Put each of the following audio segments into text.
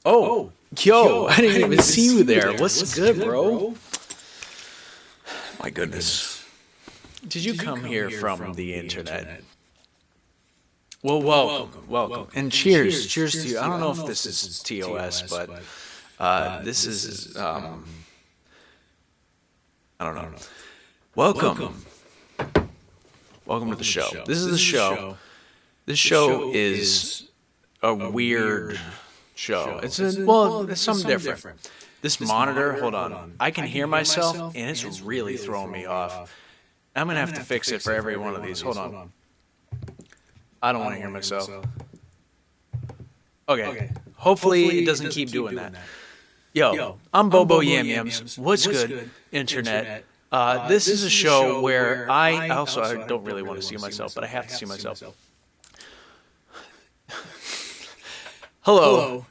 Oh, yo, I didn't even see you there. What's good, bro? My goodness. Did you come here from the internet? Well, welcome. And cheers to you. I don't know if this is TOS, but this is, I don't know. Welcome to the show. This is the show. This show is a weird show. It's something different. This monitor, hold on. I can hear myself, and it's really throwing me off. I'm going to have to fix it for every one of these. Hold on. I don't want to hear myself. Okay. Hopefully it doesn't keep doing that. Yo, I'm Bobo Yams. What's good, internet? This is a show where I don't really want to see myself, but I have to see myself. Hello,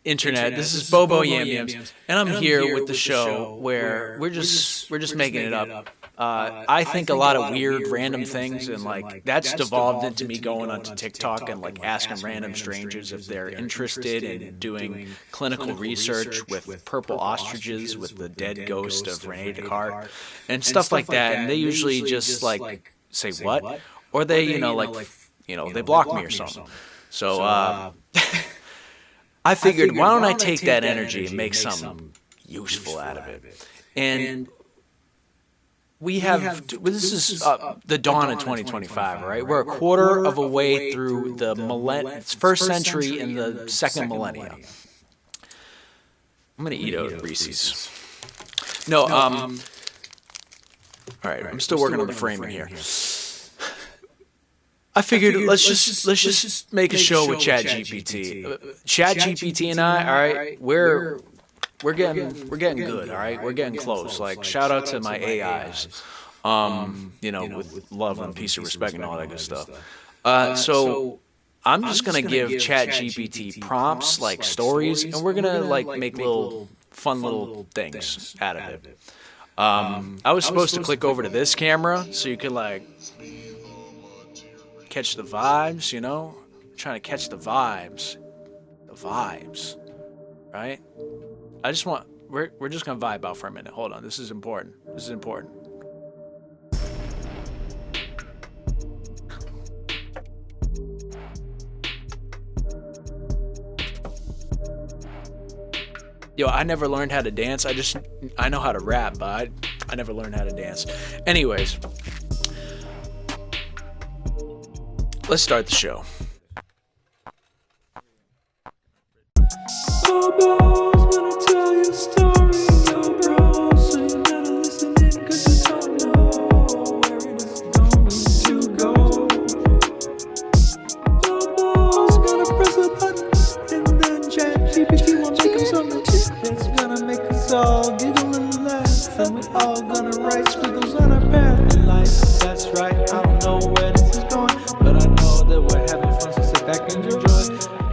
internet. This is Bobo Yams, and I'm here with the show where we're just making it up. I think a lot of weird, random things, and like that's devolved into me going onto TikTok and like asking random strangers if they're interested in doing clinical research with purple ostriches with the dead ghost of Rene Descartes and stuff like that. And they usually just like say what, or they they block me or something. So I figured, why don't I take that energy and make something useful out of it? And this is the dawn of 2025, right? We're a quarter of a way through the first century in the second millennia. I'm going to eat a Reese's. No, all right, I'm still working on the framing here. I figured let's just make a show with Chat GPT. Chat GPT and I, all right, we're getting good, all right? We're getting close. Like, shout out to my AIs, with love and peace and respect and all that good stuff. So I'm just gonna give Chat GPT prompts like stories, and we're gonna like make little fun little things out of it. I was supposed to click over to this camera so you could like catch the vibes, trying to catch the vibes, right? We're just gonna vibe out for a minute. Hold on, this is important. Yo, I never learned how to dance. I know how to rap, but I never learned how to dance. Anyways, let's start the show. Bobo's gonna tell you a story, yo bro, so you better listen in, cause you don't know where it is going to go. Bobo's gonna press a button, and then Chat GPT will make him something that's gonna make us all giggle and laugh, and we're all gonna write squiggles on our path in life. That's right, I don't know where this is going, but I know that we're having fun, so sit back and enjoy.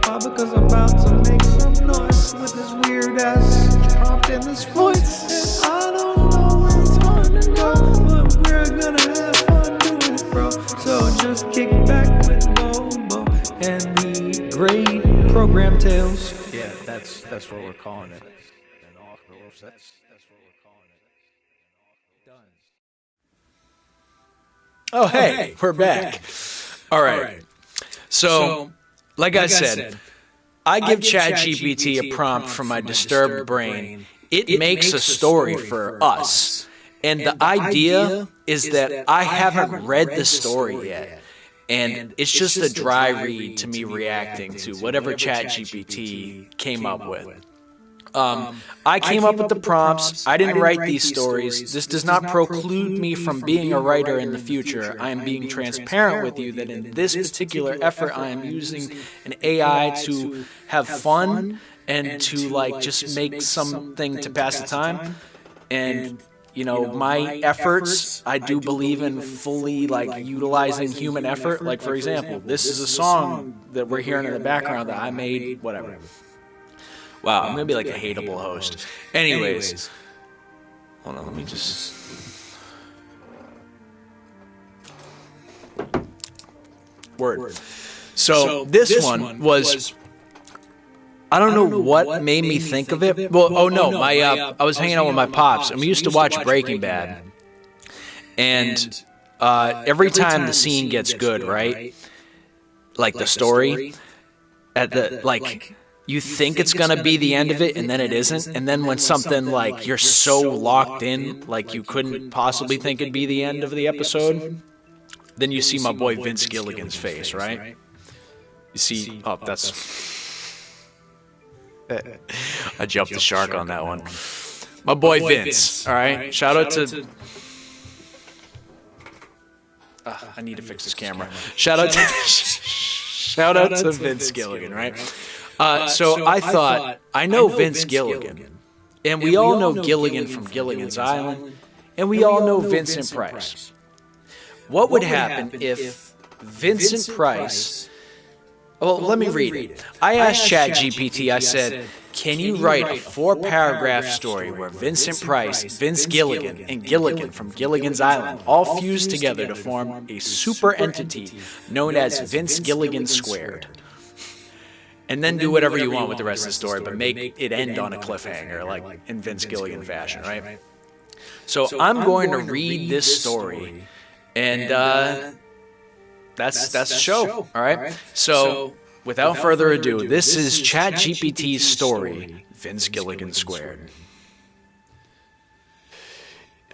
Why? Because I'm about to make some noise with this weird ass prompt in this voice. And I don't know where it's gonna go, but we're gonna have fun doing it, bro. So just kick back with Bobo and the great program tales. Yeah, that's what we're calling it. That's what we're calling it. Done. Oh, hey, we're back. All right. So, like I said, I give Chat GPT a prompt from my disturbed brain. It makes a story for us. And the idea is that I haven't read the story yet. And it's just a dry read to me reacting to whatever Chat GPT came up with. I came up with the prompts. I didn't write these stories. This does not preclude me from being a writer in the future. I am being transparent with you that in this particular effort, I am using an AI to have fun and to like just make something to pass the time. And my efforts, I do believe in fully like utilizing human effort. Like for example, this is a song that we're hearing in the background that I made, whatever. Wow, I'm going to be like a hateable host. Anyways, hold on, let me just... Word. So this one was I don't know what made me think of it. Well, oh no, I was hanging out with my pops, and we used to watch Breaking Bad. And every time the scene gets good, right? Like the story, you think it's gonna be the end of it, and then it isn't. And then when something like you're so locked in, like you couldn't possibly think it'd be the end of the episode, then you see my boy Vince Gilligan's face, right? You see, oh, that's. I jumped the shark on that one. My boy Vince, all right? Shout out to... I need to fix this camera. Shout out to Vince Gilligan, right? So I thought, I know Vince Gilligan, and we all know Gilligan from Gilligan's Island, and we all know Vincent Price. What would happen if Vincent Price... Well, let me read it. I asked Chat GPT, I said, can you write a 4-paragraph story where Vincent Price, Vince Gilligan, and Gilligan from Gilligan's Island all fuse together to form a super entity known as Vince Gilligan Squared? And then do whatever you want with the rest of the story, but make it end on a cliffhanger, like in Vince Gilligan fashion, right? So I'm going to read this story, and that's the show, all right? So without further ado, this is Chat GPT's story, Vince Gilligan Squared.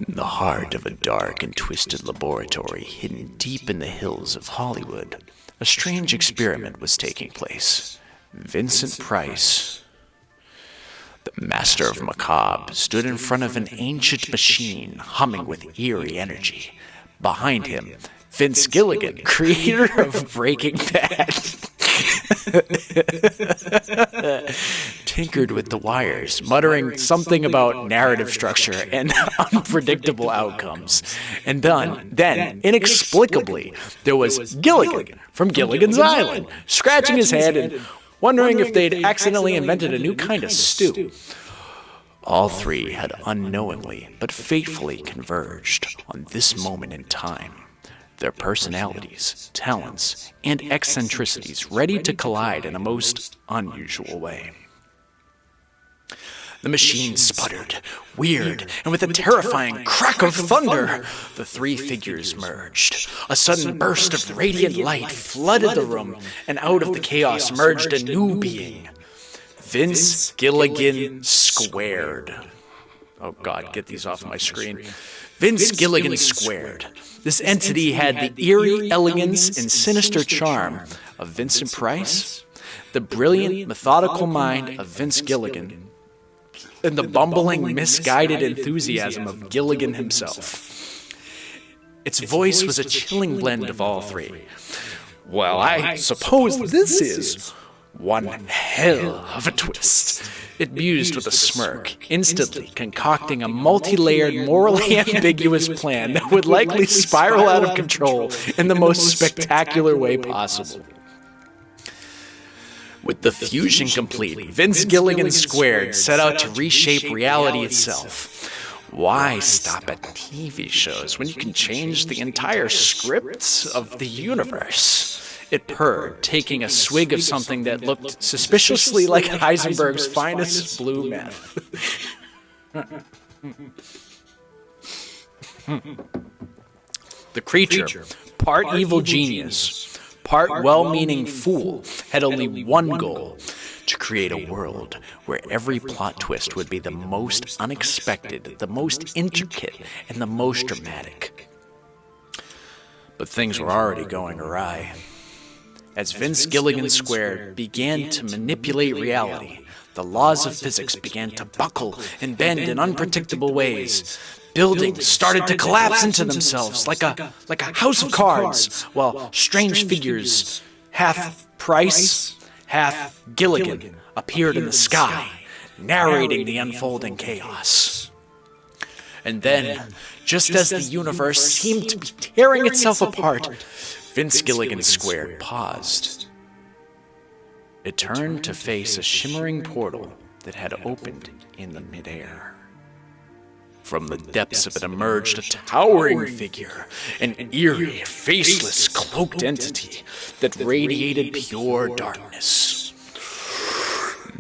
In the heart of a dark and twisted laboratory hidden deep in the hills of Hollywood, a strange experiment was taking place. Vincent Price, the master of macabre, stood in front of an ancient machine humming with eerie energy. Behind him, Vince Gilligan, creator of Breaking Bad, tinkered with the wires, muttering something about narrative structure and unpredictable outcomes. And then, inexplicably, there was Gilligan from Gilligan's Island, scratching his head and wondering if they'd accidentally invented a new kind of stew. All three had unknowingly but fatefully converged on this moment in time. Their personalities, talents, and eccentricities ready to collide in a most unusual way. The machine sputtered, weird, and with a terrifying crack of thunder, the three figures merged. A sudden burst of radiant light flooded the room, and out of the chaos emerged a new being. Vince Gilligan Squared. Oh God, get these off my screen. Vince Gilligan Squared. This entity had the eerie elegance and sinister charm of Vincent Price, the brilliant, methodical mind of Vince Gilligan, and the bumbling, misguided enthusiasm of Gilligan himself. Its voice was a chilling blend of all three. Well, I suppose this is one hell of a twist, it mused with a smirk, instantly concocting a multi-layered, morally ambiguous plan that would likely spiral out of control in the most spectacular way possible. With the fusion complete, Vince Gilligan Squared set out to reshape reality itself. Why stop at TV shows when you can change the entire script of the universe? It purred, taking a swig of something that looked suspiciously like Heisenberg's finest blue meth. The creature, part evil genius, part well-meaning fool, had only one goal: to create a world where every plot twist would be the most unexpected, the most intricate, and the most dramatic. But things were already going awry. As Vince Gilligan Squared began to manipulate reality, the laws of physics began to buckle and bend in unpredictable ways. Buildings started to collapse into themselves like a house of cards, while strange figures, half Price, half Gilligan, appeared in the sky, narrating the unfolding chaos. And then, just as the universe seemed to be tearing itself apart, Vince Gilligan Squared paused. It turned to face a shimmering portal that had opened in the midair. From the depths of it emerged a towering figure, an eerie, faceless, cloaked entity that radiated pure darkness.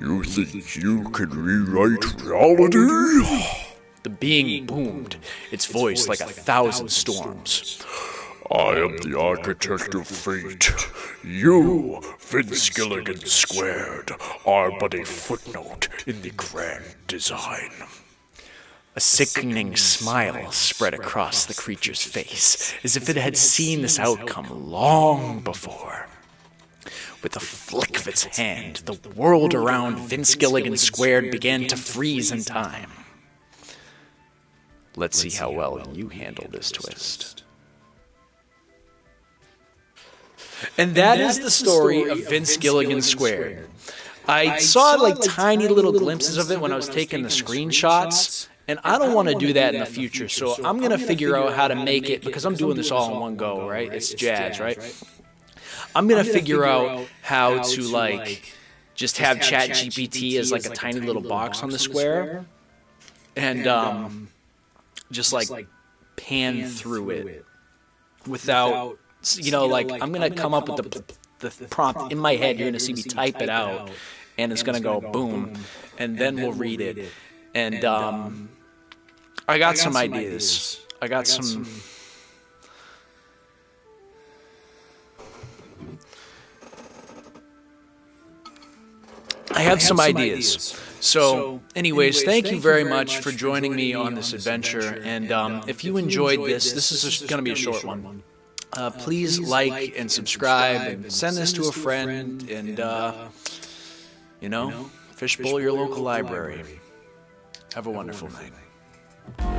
You think you can rewrite reality? The being boomed, its voice like 1,000 storms. I am the architect of fate. You, Vince Gilligan squared, are but a footnote in the grand design. A sickening smile spread across the creature's face, as if it had seen this outcome long before. With a flick of its hand, the world around Vince Gilligan squared began to freeze in time. Let's see how well you handle this twist. And that is the story of Vince Gilligan squared. I saw like tiny little glimpses of it when I was taking the screenshots, and I don't want to do that in the future, so I'm going to figure out how to make it, because I'm doing this all in one go, right? It's jazz, right? I'm going to figure out how to like just have Chat GPT as like a tiny little box on the square, and just like pan through it without, you know, like I'm going to come up with the prompt in my head. You're going to see me type it out, and it's going to go boom, and then we'll read it. And I got some ideas. I got some... I have some ideas. So, anyways, thank you very much for joining me on this adventure. And if you enjoyed this, this is going to be a short one. Please like and subscribe and send this to a friend. And, you know, fishbowl your local library. Have a wonderful night.